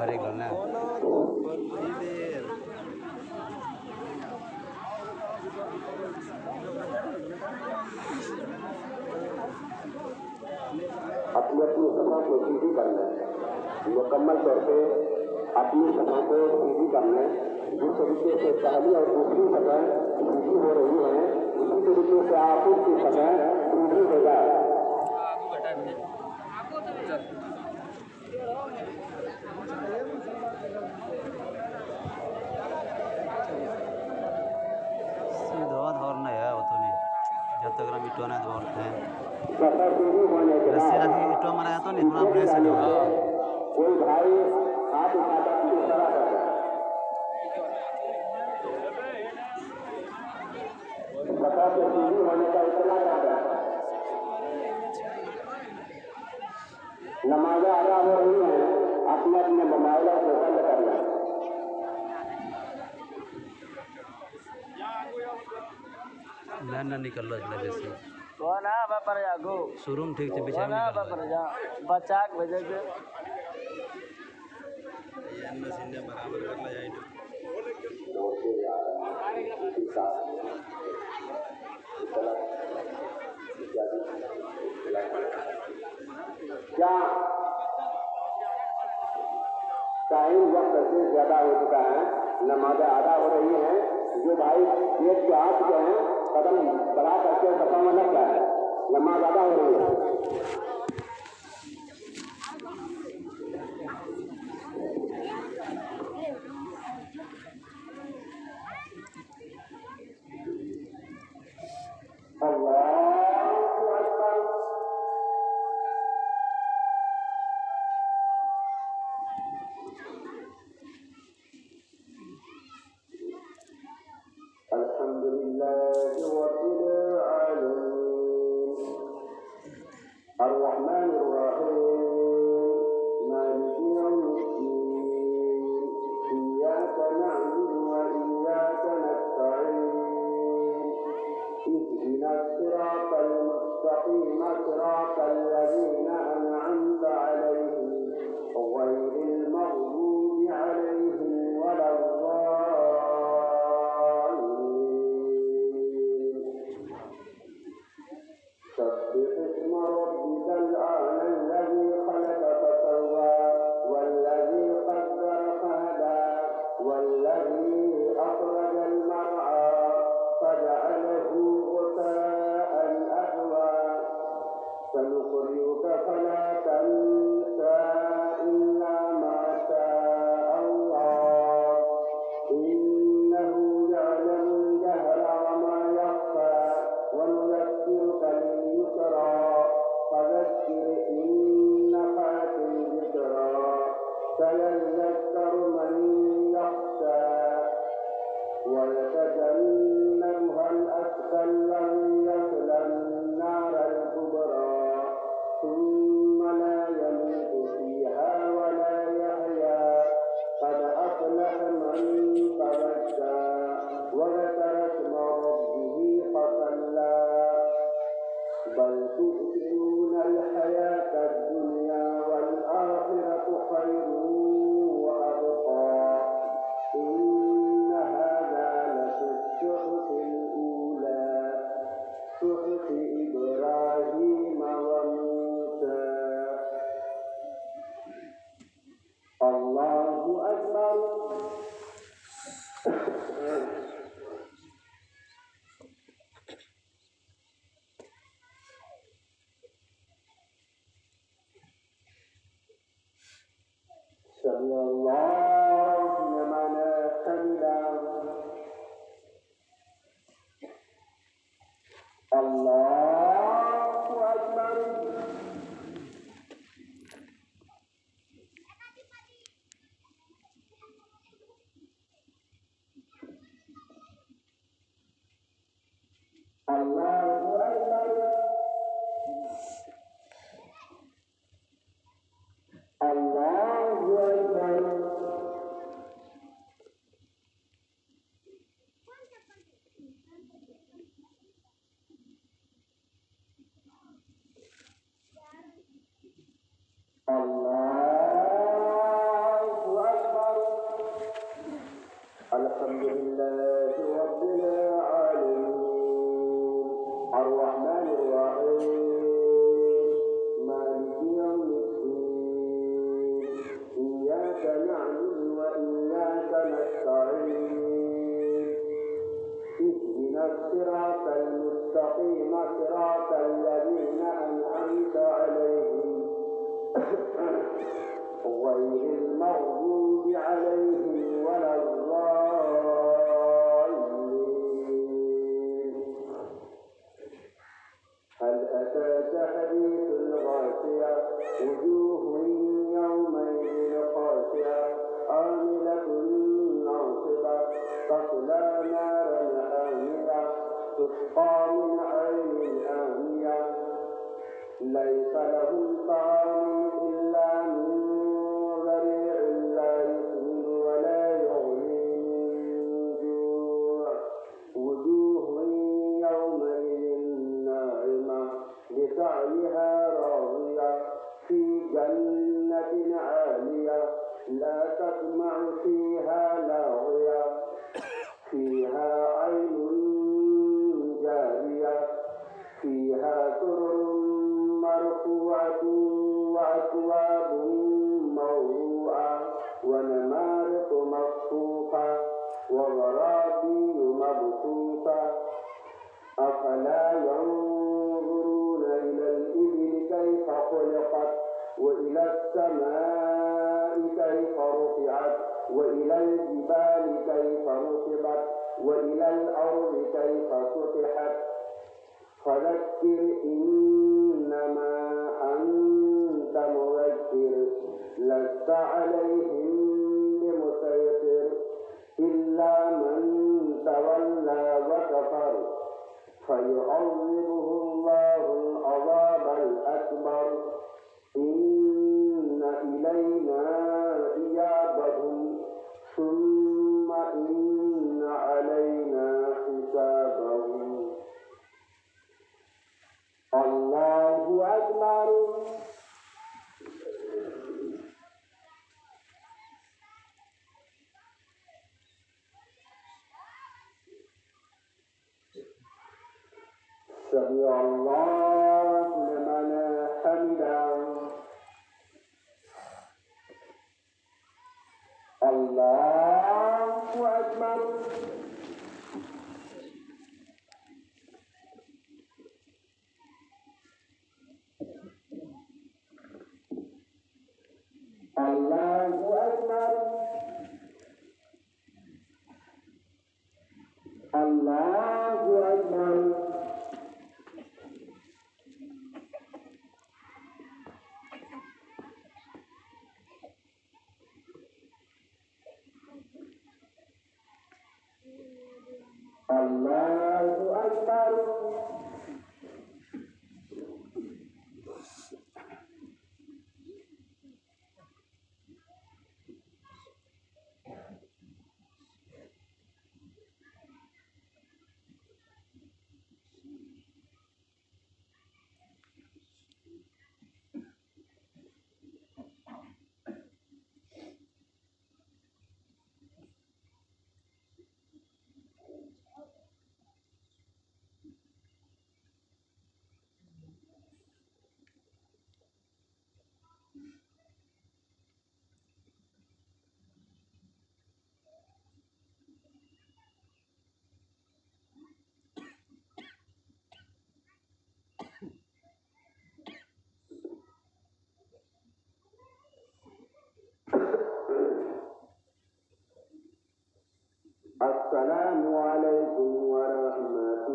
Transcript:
mari golna. अपनी अपनी सभा को सीधी करना है, मुकम्मल तौर पे अपनी सभा को सीधी करना है। जिस तरीके से पहली और दूसरी सभा सीधी हो रही है, उसी तरीके से आखिर की सभा सीधी हो जाए। इटोना बोलते हैं सभा सीधी होने के रस्सी बाद आदि इटो मारा तो नहीं थोड़ा ब्रेस है कोई भाई हाथ उठाता है इशारा करता है। सभा से सीधी होने का इतना करता है। नमाज़ें अदा हो रही हैं, अपने अपने मोबाइलों को बंद करना। ना निकल रहा है जैसे कौन है बापर जागो शुरू में ठीक से पीछे में बापर जा बच्चा के भेजे के ये मशीन ने बराबर कर लिया है क्या टाइम वक्त से ज्यादा हो चुका है, नमाज़ें अदा हो रही हैं। जो भाई गेट के आ चुके हैं, कदम बढ़ा करके सफा में लग जाए, नमाज अदा हो रही है। الرحمن الرحيم مالك يوم الدين إياك نعبد وإياك نستعين اهدنا الصراط المستقيم صراط الذين أنعمت عليهم غير المغضوب عليهم ولا سبح اسم ربك الأعلى الذي خلق فسوى والذي قدر فهدى والذي أخرج المرعى فجعله غثاء أحوى سنقرئك فلا تنسى إلا ما شاء الله إنه يعلم الجهر وما يخفى ونذكرك لليسرى فذكر إن نفعت الذكرى سيذكر من يخشى ويتجنبها الأشقى الذي يصلى النار الكبرى ثم لا يموت فيها ولا يحيا قد أفلح من تزكى وذكر اسم ربه فصلى بل تؤثرون الحياة الدنيا والآخرة خير وأبقى إن هذا لفي الصحف الأولى صحف إبراهيم وموسى الله أكبر سمع الله لمن حمده الله أكبر الله أكبر الله أكبر الصراط المستقيم صراط الذين أنعمت عليهم غير المغضوب عليهم ولا الضالين. هل أتاك حديث الغاشية وجوه يومئذ خاشعة عاملة ناصبة تصلى نارا حامية تسقى من عين آنية ليس لهم طعام إلا من ضريع لا يسمن ولا يغني من جوع وجوه يومئذ ناعمة لسعيها راضية في جنة عالية لا تسمع فيها لاغية فيها عين جارية فيها سرر مرفوعة وأكواب موضوعة ونمارق مصفوفة وغرابي مبثوثة أفلا ينظرون إلى الإبل كيف خلقت وإلى السماء كيف رفعت وإلى الجبال كيف نصبت وإلى الأرض كيف سطحت فذكر إنما أنت مذكر لست عليهم بمسيطر إلا من تولى وكفر فيعذبه الله العذاب الأكبر إن إلينا إيابهم ثم إن علينا حسابهم. الله أكبر. سمع الله لمن حمده. الله أكبر. الله أكبر. الله أكبر. الله أكبر. السلام عليكم ورحمة